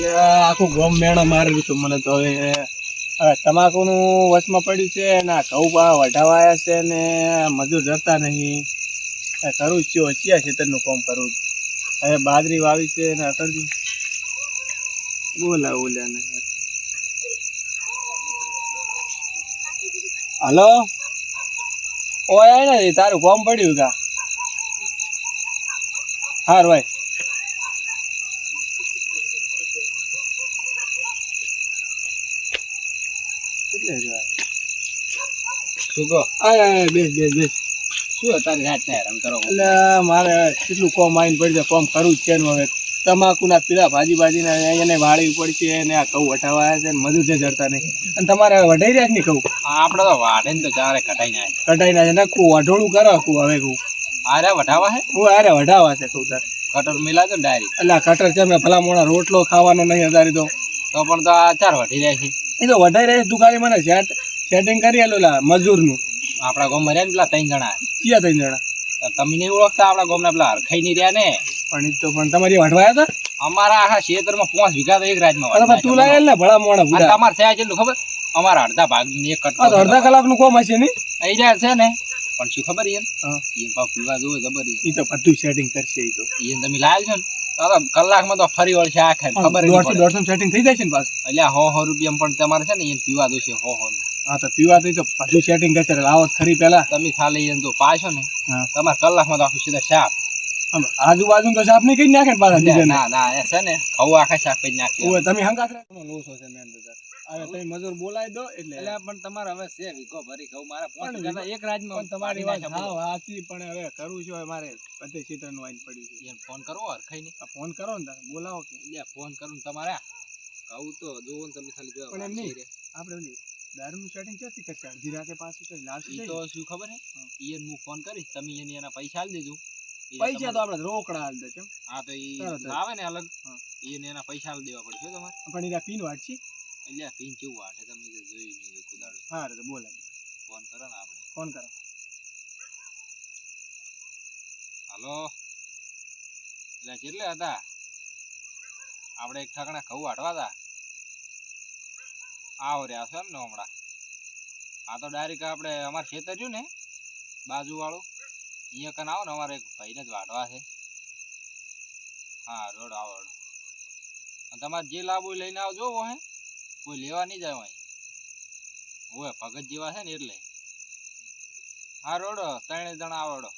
આખું ગોમ મેણા મારેલું હતું મને તો હવે તમાકુનું વચમાં પડ્યું છે ને ઘઉં વઢાવાયા છે ને મજૂર જતા નહીં કરું જ છું હચ્યા ખેતરનું કામ કરું હવે બાજરી વાવી છે ને અટરજુ બોલ્યા ને હલો ઓય ને તારું કામ પડ્યું કા હાર ભાઈ મારે કેટલું કોમ આવીને પડી જાય કોમ કરવું જ છે હવે તમાકુ ના પીલા ભાજી ને એને વાળી પડશે ને આ ઘઉં વટાવાયા છે મજૂર છે જડતા નહીં અને તમારે વઢાઈ રહ્યા જ નહીં કહું આપડે તો વાઢે ને તો ચારે કટાઈ ના છે નાખું વઢોળું કરો હવે કહું આરે વઢાવા હે હું આરે વઢાવા છે કહું તાર કટર મિલા તો ડાયરી એટલે કટર છે મેં ભલા મોણા રોટલો ખાવાનો નહીં હજારી તો પણ તો આ ચાર વઢી જાય છે એ તો વઢાઈ રહે તું ખાલી મને સેટિંગ કરી આલું મજૂરનું આપડા ગામ રહ્યા ને પેલા 3 જણા ક્યાં 3 જણા તમે નહીં ઓળખતા આપડા ગામ ના પેલા હરખાઈ નહીં રહ્યા ને પણ તમારી વઢવાયા હતા અમારા આખા ક્ષેત્રમાં 5 વીઘા તો એક રાજમાં તું લાયેલ ને ભલા મોણા તમારે છે કેટલું ખબર અમારા અડધા ભાગ એક કટ અડધા કલાકનું કોમ હશે ને આઈ રહ્યા છે ને પણ શું ખબર એ ભાવ પીવા જોવે ખબર એ તો બધું સેટિંગ કરશે એ તો તમે લાયેલ છો ને કલાકમાં તો ફરી વળશે આખા ખબર 150 સેટિંગ થઈ જાય છે ને પાછું એટલે 100 રૂપિયા પણ તમારે છે ને એને પીવા દોશે 100 હા તો પીવા તો બધું સેટિંગ કરશે લાવો ખરી પેલા તમે ખાલી એને તો પાછો ને તમારે કલાકમાં તો આખું સીધા શાક આજુબાજુ તો શાક નહીં કઈ નાખે પાછા ના એ છે ને ખવું આખા શાક જ નાખે તમે હંગાત લોસો છે મેન તો હવે તમે મજૂર બોલાવી દો એટલે પણ તમારે હવે છે વીઘો ભરી ખવું મારા એક રાજમાં તમારી વાત સાચી પણ હવે કરવું છે મારે બધે ક્ષેત્રનું વાઈન પડ્યું છે એને ફોન કરવો હરખાઈ ને ફોન કરો ને તારે બોલાવો કે ફોન કરું તમારે કહું તો જોવો ને તમે ખાલી જોવા પણ એમ નહીં આપણે દારૂનું સેટિંગ ક્યાંથી કરશે અડધી રાતે પાછું કઈ લાવશે તો શું ખબર હે ઈયન હું ફોન કરીશ તમે એના પૈસા આલી દેજો પૈસા તો આપણે રોકડા આલ દે કેમ હા તો ઈ આવે ને અલગ ઈને એના પૈસા આલી દેવા પડશે તમારે પણ એના પિન વાટશે એટલે પિન કેવું વાટે તમે જોઈ નહીં કુદાડો હા તો બોલે ફોન કરો ને આપણે ફોન કરો હાલો એટલે કેટલે હતા આપણે એક ઠાકણા ઘઉં વાટવા હતા આવો રહ્યા છો એમ ને હમણાં આ તો ડાયરેક્ટ આપણે અમારે ખેતર રહ્યું ને બાજુ વાળું અહીંયા કન આવો ને અમારે એક ભાઈને જ વાટવા છે હા રોડ આવો અને તમારે જે લાવવું લઈને આવજો હે કોઈ લેવા નહીં જાય હોય હોય ભગત જેવા છે ને એટલે હા રોડ 3 જણા આવડો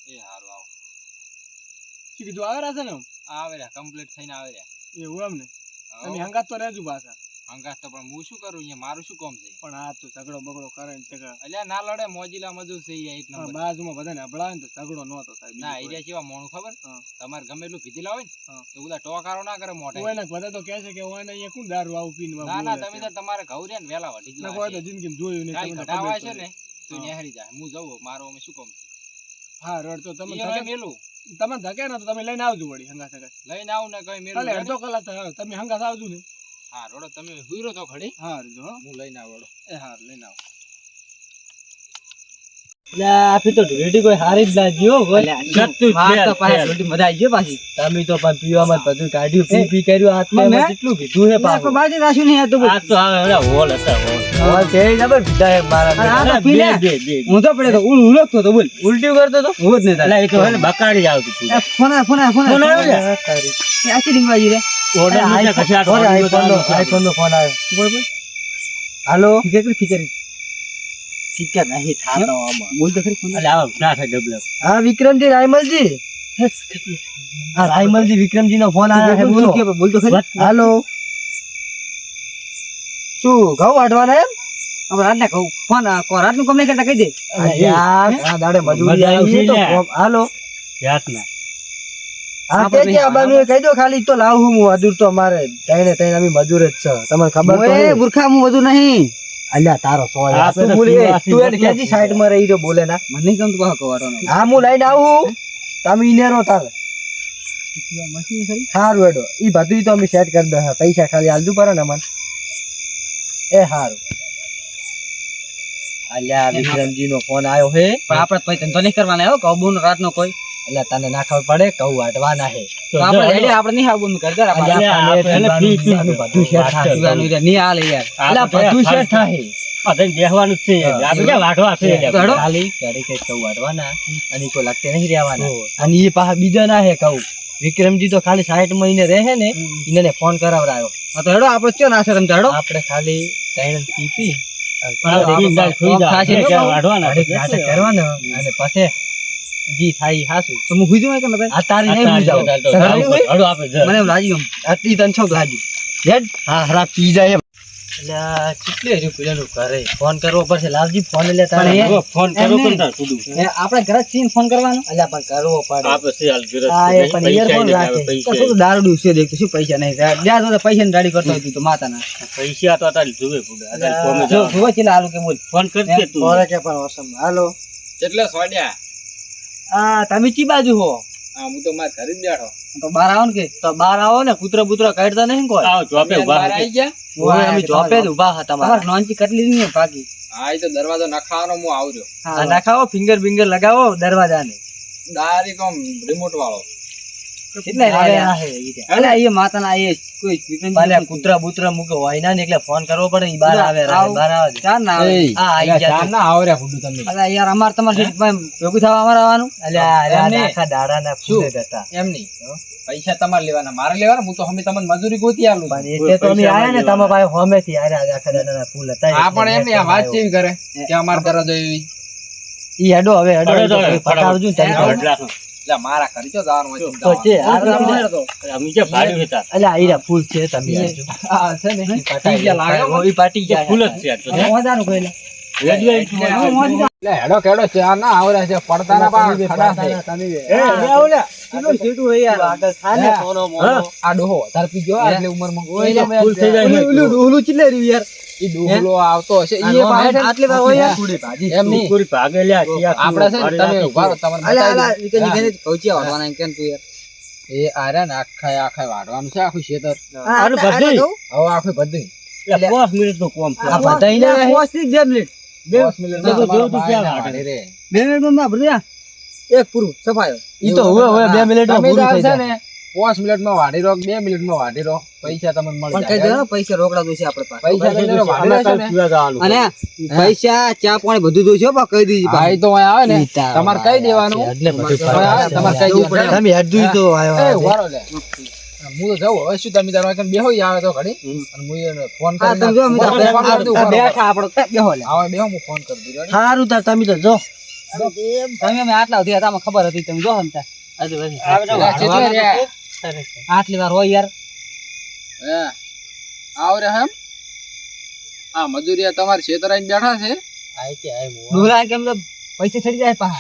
એ હારું આવો શું કીધું આવે રહ્યા છે ને આવે રહ્યા કમ્પ્લીટ થઈને આવે રહ્યા એવું એમ ને તમે હંગાત તો રહેજો પાછા હંગાત તો પણ હું શું કરું અહીંયા મારું શું કામ છે પણ આ તો ઝઘડો બગડો કરે ને અલ્યા ના લડે મોજીલા મજૂર છે એક નંબર બાજુમાં બધાને હબળાવે ને તો ઝઘડો ન તો થાય ના એરિયા કેવા મોણું ખબર તમારે ગમે એટલું પીધેલા હોય ને તો બધા ટોકારો ના કરે મોટે ઓય ને બધા તો કહે છે કે ઓય ને અહીંયા કોણ દારૂ આવું પીને ના ના તમે તો તમારે ઘઉં રે ને વેલા વઢી જ કોઈ તો જિંદગીમાં જોયું નહીં તમે ઘટાવા છે ને તો નેહરી જાય હું જઉં મારો અમે શું કામ છે હા રોડ તો તમે મેલું તમે ધકે ના તો તમે લઈને આવજો વળી હંગાત લઈને આવું ને કઈ મેલું અડધો કલાક તમે હંગાત આવજો ને હા રોડો તમે હુઈરો તો ખડી હા જો હું લઈને આવડો એ હા લઈને આવો આપી તો ઢોલટી કોઈ હારી જ લાગી હો મજા આવી ગયો પાછી તમે તો પણ પીવામાં બધું કાઢ્યું પી કર્યું આત્મા કેટલું કીધું હે પાછું બાજી રાખ્યું નહીં આ તો હોલ હતા હોલ છે જબર પીધા હે મારા હું તો પડે તો ઉલટતો તો બોલ ઉલટી કરતો તો હું જ નહીં થાય એ તો હે બકાડી આવતું ફોન આવ્યો આચી રીંગવાજી રે ઓર્ડર નીચે કશાટ આઈફોન નો ફોન આવ્યો બોલ હાલો ફિકર સિક્કા નહીં થાતો આમાં બોલ તો ખરી ફોન અલે આવ ના થાય ડબલ હા વિક્રમજી રાયમલજી હા રાયમલજી વિક્રમજી નો ફોન આવ્યો છે બોલો કે બોલ તો ખરી હાલો શું ઘઉં વાટવાના એમ હવે રાત ના ઘઉં ફોન રાત નું કામ નહીં કરતા કહી દે યાર આ દાડે મજૂરી આવી તો હાલો યાત ના હા તે જે આબાનું કહી દો ખાલી તો લાવ હું મજૂર તો અમારે તઈને અમે મજૂર જ છે તમને ખબર તો ઓય મૂર્ખા હું વધુ નહીં અલ્યા તારો સોય તું બોલે તું એને કેજી સાઈડ માં રહી જો બોલે ના મને નહીં ગમતું બહુ કવાટો હા હું લઈને આવું તમે ઇનેરો તાર મશીન ખરી હારું એડો ઈ બધું તો અમે સેટ કરી દે પૈસા ખાલી આલજુ પર ને મન એ હારું અલ્યા વિક્રમજી નો ફોન આવ્યો હે પણ આપણે પછી ધંધો નહીં કરવાનો આવ્યો કબૂન રાત નો કોઈ એટલે તને ના ખબર પડે કહું વાટવાના હે તો આપણે રેડી આપણે નહીં આવું ઘર ઘર બધું શેર થાય નહીં આલે યાર એટલે બધું શેર થાય બેહવાનું છે આપણે ક્યાં વાટવા છે ખાલી ઘરે કઈ કહું વાટવાના અને કોઈ લગતે નહીં રહેવાના અને એ પાછા બીજા ના હે કહું વિક્રમજી તો ખાલી 60 મહિને રહે ને એને ફોન કરાવરાયો તો હેડો આપણે ચો ના શરમ હેડો આપણે ખાલી 3 પીપી કરવાનો અને પછી જી થાય હાસુ તો હું હુઈ જઉં કે નતા આ તારી નહીં ભૂલી જાવ હેડો આપણે મને એમ લાગી ગયું અતિ તન છોક લાગ્યું હેડ હા હરા પી જાય એમ એટલે કેટલી હરી પેલાનું કરે ફોન કરવો પડશે લાલજી ફોન લે તારે ફોન કરો કોણ તાર કુડું આપણે ઘરે સીન ફોન કરવાનો એટલે પણ કરવો પડે આપણે સિયાલ ઘરે હા એ પણ ઈયરફોન રાખે તો દારૂ છે દેખ શું પૈસા નહીં જ્યાં તો પૈસા ની દાડી કરતો હતી તો માતાના પૈસા તો તારી જોવે પૂડે જો જોવા ચેલા આલુ કે બોલ ફોન કરજે તું ઓરે કે પણ ઓસમ હાલો કેટલા સોડ્યા આ તમે ચી બાજુ હો હા હું તો માર ઘરે જ બેઠો તો બહાર આવો ને કે તો બહાર આવો ને કૂતરો બૂતરો કાઢતા નહીં કોઈ આવો જોપે ઉભા આવી ગયા ઓય અમે જોપે જ ઉભા હતા તમારા નોંચી કટલી નહીં પાકી હા એ તો દરવાજો નખાવાનો હું આવજો આ નખાવો ફિંગર બિંગર લગાવો દરવાજાને ડાયરેક્ટ આમ રિમોટ વાળો કેટલા રહ્યા હે અલે એ માતાના એ કોઈ વિક્રમ પાલે કૂતરા બૂતરા મુકે હોય ના ને એટલે ફોન કરવો પડે ઈ બહાર આવે બહાર આવે ચાર ના આવે આ આઈ ગયા ચાર ના આવે રે ફુડુ તમે અલે યાર અમાર તમાર ભેગું થવા અમાર આવવાનું અલે આ આખા દાડાના ફૂલે હતા એમ નહીં પૈસા તમારે લેવાના મારે લેવાના હું તો અમે તમને મજૂરી ગોતી આલું એટલે તો અમે આયા ને તમારા પાસે હોમેથી આયા આખા દાડાના ફૂલ હતા આ પણ એમ નહીં આ વાત કેવી કરે કે અમાર કરવા દો એવી ઈ હેડો હવે હેડો પટાવજો તઈ એટલે મારા કરી ચો જવાનું હોય તો છે અમે જે ભાડ્યું હતા અલે આઈરા ફૂલ છે તમે આવજો આ છે ને પાટી ગયા લાગે ઓઈ પાટી ગયા ફૂલ જ છે તો મોજાનું કોઈલા લે હેડો કેડો ચા ના આવરે છે પડતાના પા ખડા છે એ ઓલા કેટલો છેટું હે યાર આગળ થાને સોનો મોનો આ ડોહો તાર પી ગયો આટલે ઉંમર માં ફૂલ થઈ જાય ઓલું ડોહલું ચીલે રહ્યું યાર ઈ ડોહલો આવતો હશે ઈ આટલે વાર હોય યાર પૂરી ભાજી એમ નહીં પૂરી ભાગે લ્યા આપણે છે ને તમે ઉભા રહો તમને અલા બતાવી અલા નીકળ નીકળ પહોંચ્યા વાળવાના કેમ તું યાર એ આર્યા ને આખા વાડવાનું છે આખું ખેતર આનું બધું હવે આખું બધું એટલે 5 મિનિટ નું કામ છે આ બધાઈને 5 થી 2 મિનિટ 10 મિનિટ તો જેવું તું ક્યાં વાડે રે 2 મિનિટ માં ભર્યા એક પૂરું સફાયો ઈ તો હવે 2 મિનિટ માં તમે પૂરું થઈ છે જાય ને 5 મિનિટ માં વાડી રો 2 મિનિટ માં વાડી રો પૈસા તમને મળી પણ કઈ જાય દો પૈસા રોકડા દોશે આપણે પાસે પૈસા લઈને રો વાડી રહેશે ને અને પૈસા ચા પાણી બધું દોશે બા કહી દીધી ભાઈ તો અહીં આવે ને તમારે કહી દેવાનું એટલે બધું તમારે કહી દેવાનું તમે હેડું તો એ આવ્યો ઉભારો લે હું તો જાઉં હવે શું તમે તારા બેહો આવે તો ઘડી અને હું એને ફોન હા કરી તમે જો અમે ફોન કરી દઉં બેઠા આપણો બેહો લે આવે બેહો હું ફોન કરી દઉં સારું તાર તમે તો જો તમે અમે આટલા સુધી હતા ખબર હતી તમે જો હમતા આટલી વાર હોય યાર હે આવ રે હમ આ મજૂરિયા તમારે ખેતર આઈને બેઠા છે આઈ કે આઈ ડોલા કેમ તો પૈસા ચડી જાય પા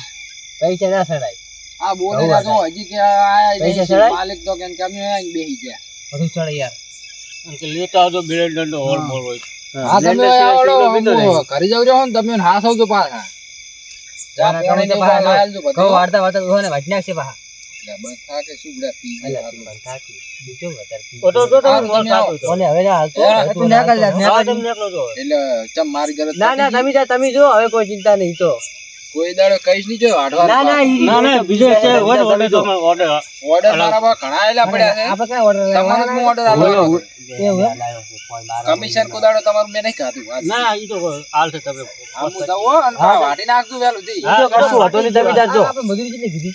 પૈસા ના ચડાય આ બોલે ના તો હજી કે આયા પૈસા નહીં. ચડાય? માલિક તો કે અમે આઈને બેહી ગયા બધું ચડે યાર લેતા આવજો બેડ દંડો હોલ મોલ હોય હા તમે આવડો હું ઘરે જાવ છો ને તમે હા સૌ તો પાછા જા પાણી ને ઉભા લાલજો કહો બધું વાળતા વાળતા હોય ને વાટના છે પા એટલે બસ થા કે શું બડા પી ગયા આટલું. બીજો વધારે પી ઓટો ઓટો હારું, તમે આવો. ઓલે હવે ના હાલતો તું નીકળ જા એટલે ચમ મારી ઘરે ના ના તમે જો હવે કોઈ ચિંતા નહીં તો કોઈ દાડો કઈશ નહીં જો હાડવા ના ના ના ના બીજો છે ઓર્ડર ઓર્ડર ઓર્ડર મારા પાસે ઘણા આયેલા પડ્યા છે આપણે કઈ ઓર્ડર તમારો હું ઓર્ડર આલો એવું કમિશન કોદાડો તમારું મેં નહીં ખાધું આ ના ઈ તો હાલ છે તમે હું જાઉં હો અને વાટી નાખજો વેલું દી તો કશું હતો નહીં તમે જાજો આપણે મજૂરી કેટલી કીધી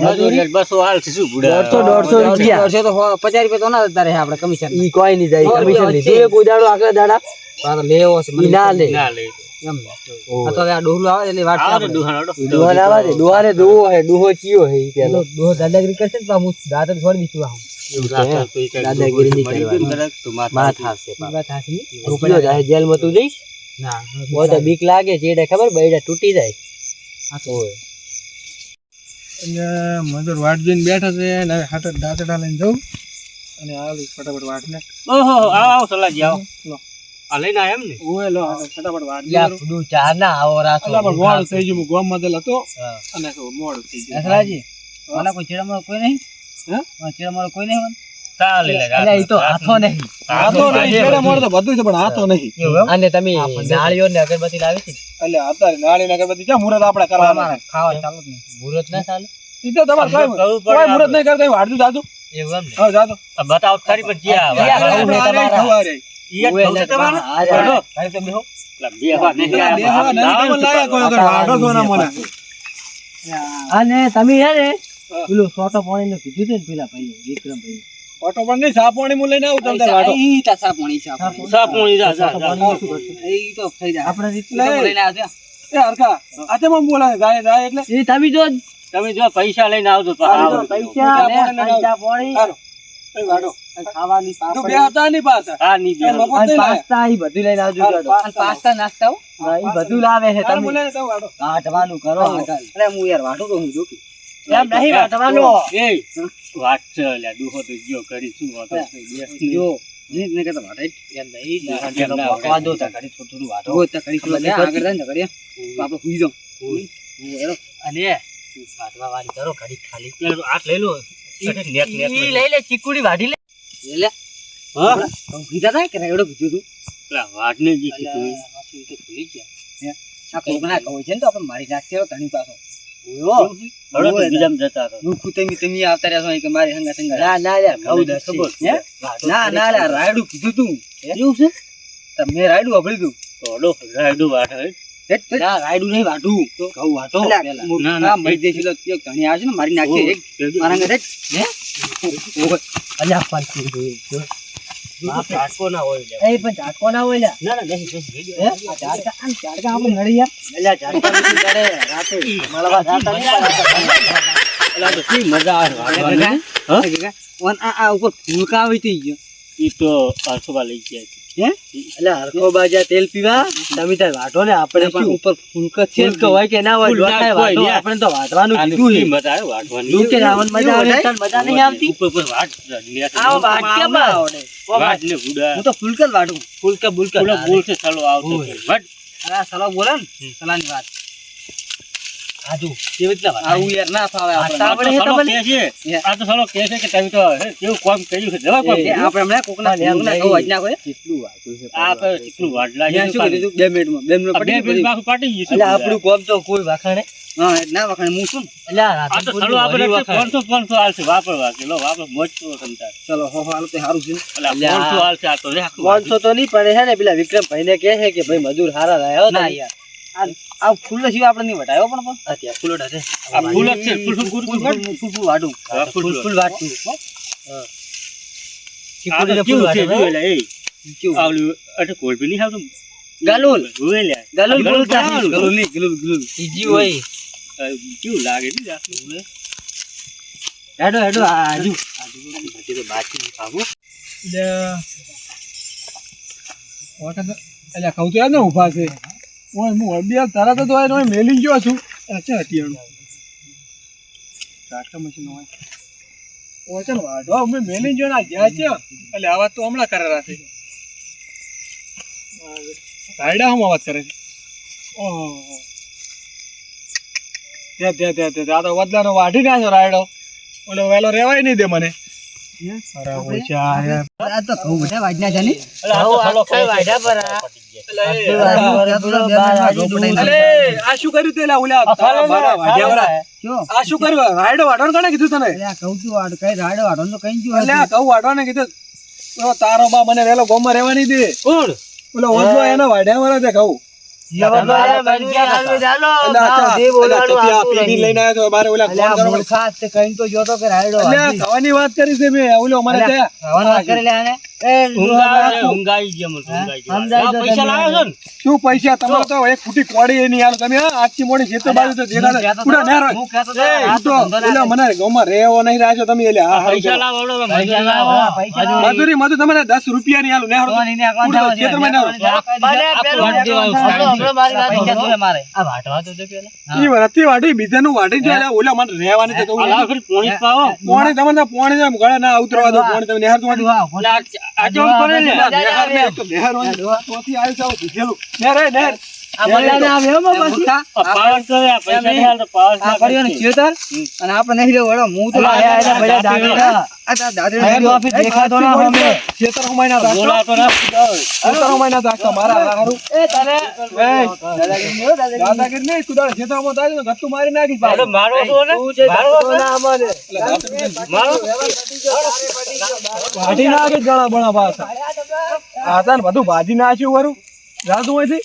મજૂરી 200 હાલ છે શું બુડા 150 રૂપિયા તો 50 રૂપિયા તો ના જતા રહે આપણે કમિશન ઈ કોઈ નહીં જાય કમિશન લીધું એ કોઈ દાડો આગળ દાડા પાછો લેવો છે મને ના લે ના લે એમ આ તો આ ડોહલું આવે એટલે વાત આ દુહાન ઓટો દુહાન આવે છે દુહાને દુહો હે દુહો ચિયો હે પેલો દુહો દાદાગીરી કરશે ને તો હું દાદા છોડી દીધું આમ દાદાગીરી નહીં કરવાની માથ આવશે વાત હાસી રૂપિયો જાય જેલ માં તું જઈશ ના બહુ તો બીક લાગે છે એટલે ખબર બૈડા તૂટી જાય ઓય મજૂર વાટ જોઈને બેઠા છે ને હવે હાથ દાંતડા લઈને જવું અને આલુ ફટાફટ વાટ ને ઓહો આવો સલાજી આવો લો આ લઈને આયા એમ ને ઓય લો ફટાફટ વાટ યા ફુડુ ચા ના આવો રાસો અલા પણ મોડું થઈ ગયું હું ગામમાં દલ હતો અને મોડું થઈ ગયું સલાજી મને કોઈ ચેડામાં કોઈ નહીં હે ચેડામાં કોઈ નહીં ચાલે લે એટલે ઈ તો હાથો નહીં હાથો નહીં છેડે મોડ તો બધું છે પણ હાથો નહીં અને તમે નાળીઓ ને અગરબત્તી લાવી છે એટલે અત્યારે નાળી ને અગરબત્તી ક્યાં મુહૂર્ત આપણે કરવાના ખાવા ચાલો જ નહીં મુહૂર્ત ના ચાલે ઈ તો તમારે કોઈ મુહૂર્ત નહીં કરતા વાડતું જાતું એવું એમ ને હા જાતો બતાવો ખરી પણ જ્યાં અને તમે હે ને પેલું સોટો પાણી નું કીધું છે ને પેલા ભાઈ વિક્રમભાઈ ઓટો પણ નહીં સાપોણી હું લઈને આવું તમને વાડો આપણે એ હરખા આતે મમ બોલાવે જાય એટલે એ તમે જો પૈસા લઈને આવજો પૈસા પાણી હારો એ વાડો ખાવાની તું બે હતા નહીં પાછા હા ની મફત નહીં લાવે. પાસ્તા ઈ બધું લઈને આવજો પાસ્તા નાસ્તા ઈ બધું લાવે છે હાલ તમે બોલાવે તો વાડો કાઢવાનું કરો અરે હું યાર વાટું તો હું જોકી એમ નહીં કાઢવાનું એ વાત છે લ્યા દુહો તો ગયો કરી શું વાતો જો ને કહેતા વાટે એમ નહીં પકવા દો તા ઘડી થોડું વાટો ઓ તા કરી આગળ જાય ને કરીએ બાપા હુઈ જાઉં અને વાટવા વાળી કરો ઘડી ખાલી આટ લઈ લો ઈ લઈ લે ચીકુડી વાઢી લે લે હા હું કીધા તા કે રેડો કીધું તું પેલા વાટને જી ભૂલી ગયા આ કોકના કહો છે ને તો આપણે મારી નાખશે ઘણી પાછો હળો તો બીજામ જતા રહો હું તમે આવતા રહ્યા છો કે મારી હંગા સંગા ના ના લે કહું દે ખબર હે? ના ના લા રાયડું કીધું તું એવું છે તમે રાયડું અભળી તું તો હળો રાયડું વાટે ના રાયડું નહીં વાટું તો કહું વાટો ના ના મરી દેશું તો ઘણી આવશે ને મારી નાખશે એક મારા ઘરે અલ્યા પાંચી જો બાપ ઝાટકો ના હોય લે એ પણ ઝાટકો ના હોય લે ના ના નહીં હે ઝાટકા આપણે નડી યાર અલ્યા ઝાટકા નથી કરે રાતે મળવા જાતા નહીં અલ્યા તો સી મજા આવે વાટવાની આ ઉપર ફૂલકા આવી થઈ ગયો ઈ તો પાછોબા લઈ ગયા હે અલ્યા હરખો બાજા તેલ પીવા તમે તાર વાટો ને આપણે પણ ઉપર ફૂલકા છે કે હોય કે ના હોય વાટાય વાટો આપણે તો વાટવાનું કીધું છે મજા આવે વાટવાની નીચે રાવણ મજા આવે તને મજા નહીં આવતી ઉપર ઉપર વાટ આવો વાટ કે આવડે વાટ ને ગુડા હું તો ફૂલકા જ વાટું ફૂલકા બુલકા બોલશે ચાલો આવતો વટ આ સલાહ બોલે ને સલાહની વાત આજુ કેવી રીતના વાત આવું યાર ના ફાવે આપણે તમને આ તો ચાલો કહે છે કે તમે તો કેવું કામ કર્યું છે જવા કામ આપણે હમણાં કોકના ફૂલના કહો આજના કોઈ કેટલું વાટું છે આ તો કેટલું વાટ લાગે શું કીધું 2 મિનિટમાં 2 મિનિટ બે પડી મિનિટ બાકી પાટી ગઈ છે એટલે આપણું કામ તો કોઈ વાખાણે હા ના વખાણે હું છું એટલે આ તો ચાલો આપણે 500 આલશે વાપરવા કે લો વાપર મોજ તો તમતા ચલો હો હાલ તો સારું છે એટલે 500 આલશે આ તો રે 500 તો નહીં પણ હે ને પેલા વિક્રમભાઈ ને કહે છે કે ભાઈ મજૂર હારા લાયો ના યાર આ ફૂલ સિવાય આપણે નહીં વટાયો પણ અત્યારે ફૂલ છે આ ફૂલ જ છે ફૂલ વાડું ફૂલ વાટું હા ચીકુડી ફૂલ વાટું એટલે એ કેવું આવલું અટે કોલ પી નહીં આવતું ગાલુલ ઓલે ગાલુલ ઈજી હોય કેવું લાગે ને આટલું હેડો આજુ બધી તો બાકી પાગો એટલે કહું તો યાર ને ઉભા છે ઓય હું અબિયા તરત જ હોય મેલી ગયો છું અચ્છા હટિયાનું ઝાટકા મશીન હોય ઓ ચાલ વાડો અમે મેલી ગયો ના જ્યાં છે એટલે આવા તો હમણાં કરે રાખે રાયડા હમ અવાજ કરે છે ઓહો ત્યાં આ તો વદલાનો વાઢી નાખ્યો રાયડો ઓલો વેલો રેવાય નહીં દે મને અરે ઓછા આ તો ઘઉં બધા વાજના છે ને આ શું કર્યું તેલા ઓલા મારા વાઢિયાવાળા આ શું કર્યું રાયડો વાઢવાનું કોણે કીધું તને અલ્યા કહું છું વાડ કઈ રાડો વાડો તો કઈ ગયું એટલે આ ઘઉં વાઢવાને કીધું તો તારો બા મને વેલો ગોમાં રહેવા નહીં દે કોણ ઓલો વદલો એનો વાઢિયાવાળા છે ઘઉં લઈને આવ્યો તો મારે ઓલા ફોન કરવો ખાવાની વાત કરી છે મેં ઓલો મને શું પૈસા તમારે તો એક ફૂટી કોડી નહીં હાલો તમે આખી મોડી ખેતર બાજુ તો દેખાડે મને ગામમાં રહેવો નહીં રાખ્યો તમે એટલે મજૂરી મજૂર તમને 10 રૂપિયા ની હાલો ખેતરમાં બીજાનું વાટી જાય ઓલા મને રહેવાની છે પોણી તમને પોણી ગળે ના ઉતરવા દો પોણી તમે નેહર આ બધાને આવે હો માં પાછી આ પડ્યો ને ચેતર અને આપણે નહીં રહ્યો વડો હું તો આયા બધા દાદા આ દાદા ઓફિસ દેખાતો ના હમે ખેતર ઉમાઈના દાખતા મારા હારું એ તને દાદાગીરી નહીં તું તારા ખેતરમાં તારી ને ગત્તુ મારી નાખી પાછો. મારો તો ને મારો તો ના અમારે ભાજી નાખી જણા બણા પાછા આ તાન બધું ભાજી નાખ્યું વરું જાતું હોય છે